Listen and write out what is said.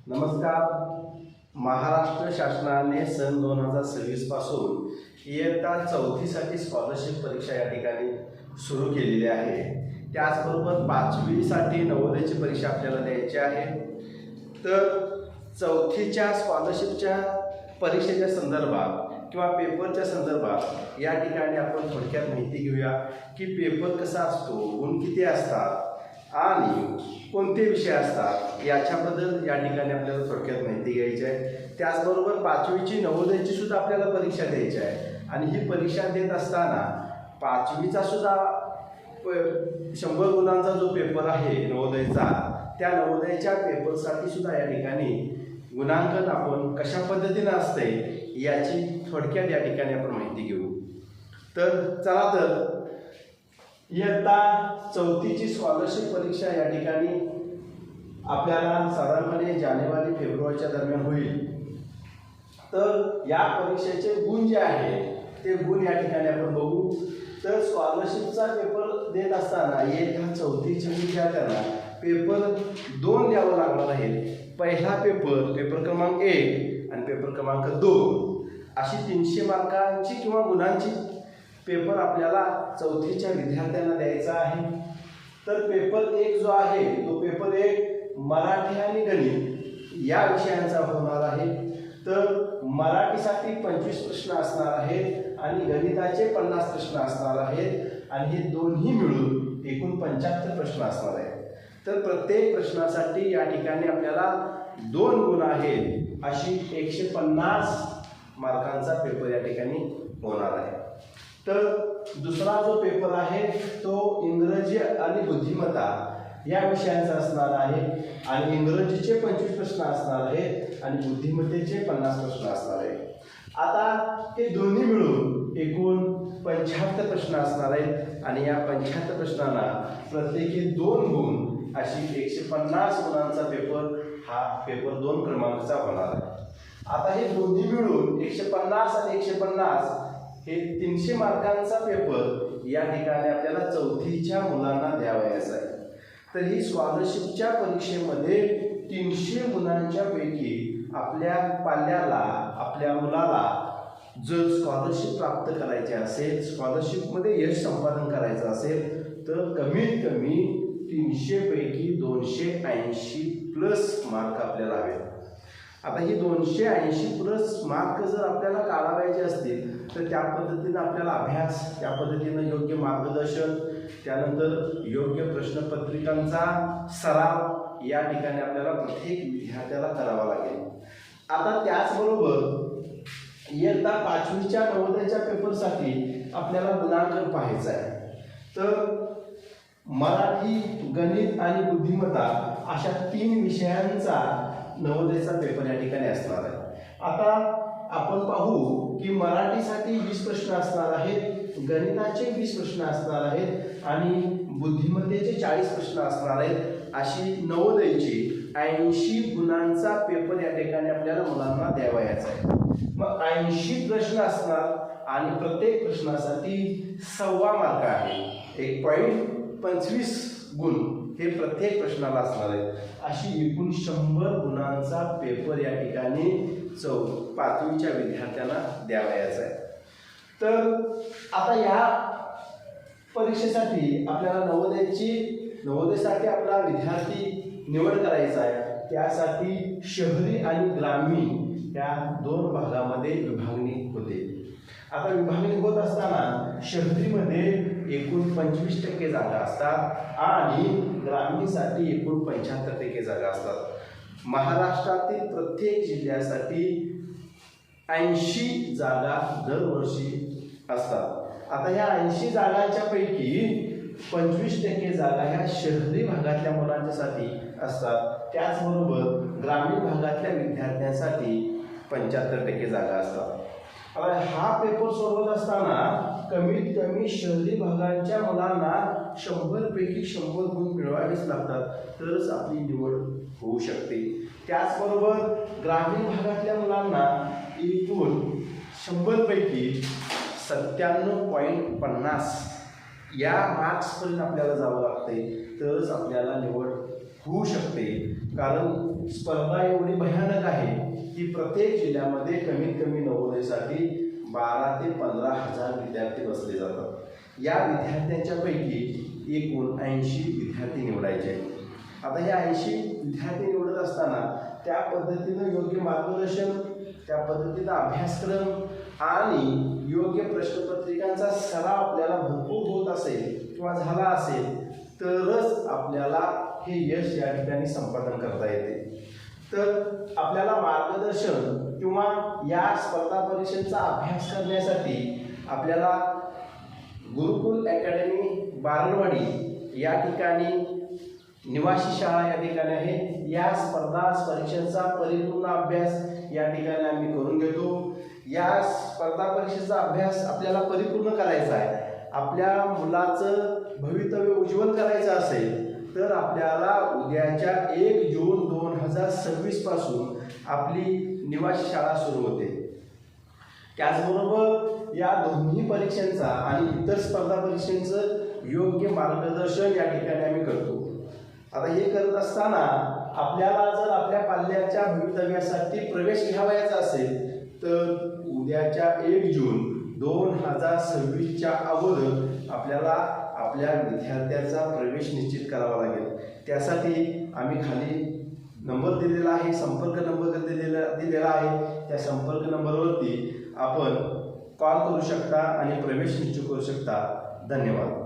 नमस्कार. महाराष्ट्र शासनाने सन 2026 पासून इयत्ता 4थीसाठी स्कॉलरशिप परीक्षा या ठिकाणी सुरू केलेली आहे. त्याचबरोबर 5वीसाठी नवोदयची परीक्षा आपल्याला द्यायची आहे. तर 4थीच्या स्कॉलरशिपच्या परीक्षेच्या संदर्भात किंवा पेपरच्या संदर्भात या ठिकाणी आपण थोडक्यात माहिती घेऊया की पेपर कसा असतो, गुण किती असतात आणि कोणते विषय असतात याच्याबद्दल या ठिकाणी आपल्याला थोडक्यात माहिती घ्यायची आहे. त्याचबरोबर 5वीची नवोदयची सुद्धा आपल्याला परीक्षा द्यायची आहे आणि ही परीक्षा देत असताना 5वीचा सुद्धा 100 गुणांचा जो पेपर आहे नवोदयचा, त्या नवोदयच्या पेपरसाठी सुद्धा या ठिकाणी गुणांकन आपण कशा पद्धतीनं असते याची थोडक्यात या ठिकाणी आपण माहिती घेऊ. तर चला तर इयत्ता 4थीची स्कॉलरशिप परीक्षा या ठिकाणी आपल्याला साधारणपणे जानेवारी फेब्रुवारीच्या दरम्यान होईल. तर या परीक्षेचे गुण जे आहेत ते गुण या ठिकाणी आपण बघू. तर स्कॉलरशिपचा पेपर देत असताना इयत्ता 4थीच्या विद्यार्थ्यांना पेपर 2 द्यावा लागणार आहे. पहिला पेपर क्रमांक 1 आणि पेपर क्रमांक 2 अशी 300 मार्कांची किंवा गुणांची पेपर आपल्याला 4थीच्या विद्यार्थ्यांना द्यायचा आहे. तर पेपर 1 जो आहे तो पेपर 1 मराठी आणि गणित या विषयांचा होणार आहे. तर मराठीसाठी 25 प्रश्न असणार आहेत आणि गणिताचे 50 प्रश्न असणार आहेत आणि हे दोन्ही मिळून एकूण 75 प्रश्न असणार आहेत. तर प्रत्येक प्रश्नासाठी या ठिकाणी आपल्याला 2 गुण आहेत अशी 150 मार्कांचा पेपर या ठिकाणी होणार आहे. तर दुसरा जो पेपर आहे तो इंग्रजी आणि बुद्धिमत्ता या विषयांचा असणार आहे आणि इंग्रजीचे 25 प्रश्न असणार आहेत आणि बुद्धिमत्तेचे 50 प्रश्न असणार आहेत. आता हे दोन्ही मिळून एकूण 75 प्रश्न असणार आहेत आणि या 75 प्रश्नांना प्रत्येकी 2 गुण अशी 150 गुणांचा पेपर हा पेपर 2 क्रमांकाचा होणार आहे. आता हे दोन्ही मिळून 150 आणि 150 हे 300 मार्कांचा पेपर या ठिकाणी आपल्याला 4थीच्या मुलांना द्यावयाचा आहे. तर ही स्कॉलरशिपच्या परीक्षेमध्ये 300 गुणांच्या पैकी आपल्या पाल्याला, आपल्या मुलाला जर स्कॉलरशिप प्राप्त करायची असेल, स्कॉलरशिपमध्ये यश संपादन करायचं असेल तर कमीत कमी 300 पैकी 280 प्लस मार्क आपल्याला हवे. आता ही 280 प्लस मार्क जर आपल्याला काढावायचे असतील तर त्या पद्धतीनं आपल्याला अभ्यास, त्या पद्धतीनं योग्य मार्गदर्शन, त्यानंतर योग्य प्रश्नपत्रिकांचा सराव या ठिकाणी आपल्याला प्रत्येक विद्यार्थ्याला करावा लागेल. आता त्याचबरोबर इयत्ता 5वीच्या नवोदयच्या पेपरसाठी आपल्याला गुणांकन पाहायचा आहे. तर मराठी, गणित आणि बुद्धिमत्ता अशा 3 विषयांचा नवोदयचा पेपर या ठिकाणी असणार आहे. आता आपण पाहू की मराठीसाठी 20 प्रश्न असणार आहेत, गणिताचे 20 प्रश्न असणार आहेत आणि बुद्धिमत्तेचे 40 प्रश्न असणार आहेत. अशी नवोदयची 80 गुणांचा पेपर या ठिकाणी आपल्याला मुलांना द्यावयाचा आहे. मग 80 प्रश्न असणार आणि प्रत्येक प्रश्नासाठी 1.25 मार्क आहे. 1.25 गुण हे प्रत्येक प्रश्नाला असणार आहे. अशी एकूण 100 गुणांचा पेपर या ठिकाणी 5वीच्या विद्यार्थ्यांना द्यावयाचा आहे. तर आता या परीक्षेसाठी आपल्याला नवोदयसाठी आपला विद्यार्थी निवड करायचा आहे. त्यासाठी शहरी आणि ग्रामीण या 2 भागामध्ये विभागणी होते. आता विभागणी होत असताना शहरीमध्ये एकूण 25% जागा असतात आणि ग्रामीणसाठी एकूण 75% जागा असतात. महाराष्ट्रातील प्रत्येक जिल्ह्यासाठी 80 जागा दरवर्षी असतात. आता ह्या 80 जागांच्या पैकी 25% जागा ह्या शहरी भागातल्या मुलांच्यासाठी असतात. त्याचबरोबर ग्रामीण भागातल्या विद्यार्थ्यांसाठी 75% जागा असतात. हा पेपर सोडवत असताना कमीत कमी शहरी भागाच्या मुलांना 100 पैकी 100 गुण मिळवावेच लागतात, तरच आपली निवड होऊ शकते. त्याचबरोबर ग्रामीण भागातल्या मुलांना एकूण 100 पैकी 97.50 या मार्क्सपर्यंत आपल्याला जावं लागते, तरच आपल्याला निवड होऊ शकते, कारण स्पर्धा एवढी भयानक आहे की प्रत्येक जिल्ह्यामध्ये कमीत कमी नवोदयसाठी 12 ते 15 हजार विद्यार्थी बसले जातात। या विद्यार्थ्यांच्या पैकी एकूण 80 विद्यार्थी निवडायचे आहेत। आता हे 80 विद्यार्थी निवडत असताना त्या पद्धतीनं योग्य मार्गदर्शन, त्या पद्धतीचा अभ्यासक्रम आणि योग्य प्रश्नपत्रिकांचा सराव आपल्याला भरपूर होत असेल किंवा झाला असेल तरच आपल्याला हे यश या ठिकाणी संपादन करता येते। तर आपल्याला मार्गदर्शन किंवा या स्पर्धा परीक्षेचा अभ्यास करण्यासाठी आपल्याला गुरुकुल अकॅडमी बारडवाडी या ठिकाणी निवासी शाळा या ठिकाणी आहे। या स्पर्धा परीक्षेचा परिपूर्ण अभ्यास या ठिकाणी आम्ही करून घेतो। या स्पर्धा परीक्षेचा अभ्यास आपल्याला परिपूर्ण करायचा आहे। आपल्या मुलाचं भवितव्य उज्ज्वल करायचं असेल तर आपल्याला उद्याच्या 1 जून 2026 पासून आपली निवासी शाळा सुरू होते। त्याचबरोबर या दोन्ही परीक्षांचा आणि इतर स्पर्धा परीक्षांचं योग्य मार्गदर्शन या ठिकाणी आम्ही करतो। आता हे करत असताना आपल्याला जर आपल्या पाल्याच्या भवितव्यासाठी प्रवेश घ्यावयाचा असेल तर उद्याच्या 1 जून 2026च्या अगोदर आपल्याला आपल्या विद्यार्थ्याचा प्रवेश निश्चित करावा लागेल। त्यासाठी आम्ही खाली नंबर दिलेला आहे, संपर्क नंबर दिलेला आहे। त्या संपर्क नंबरवरती आपण कॉल करू शकता आणि प्रवेश निश्चित करू शकता। धन्यवाद।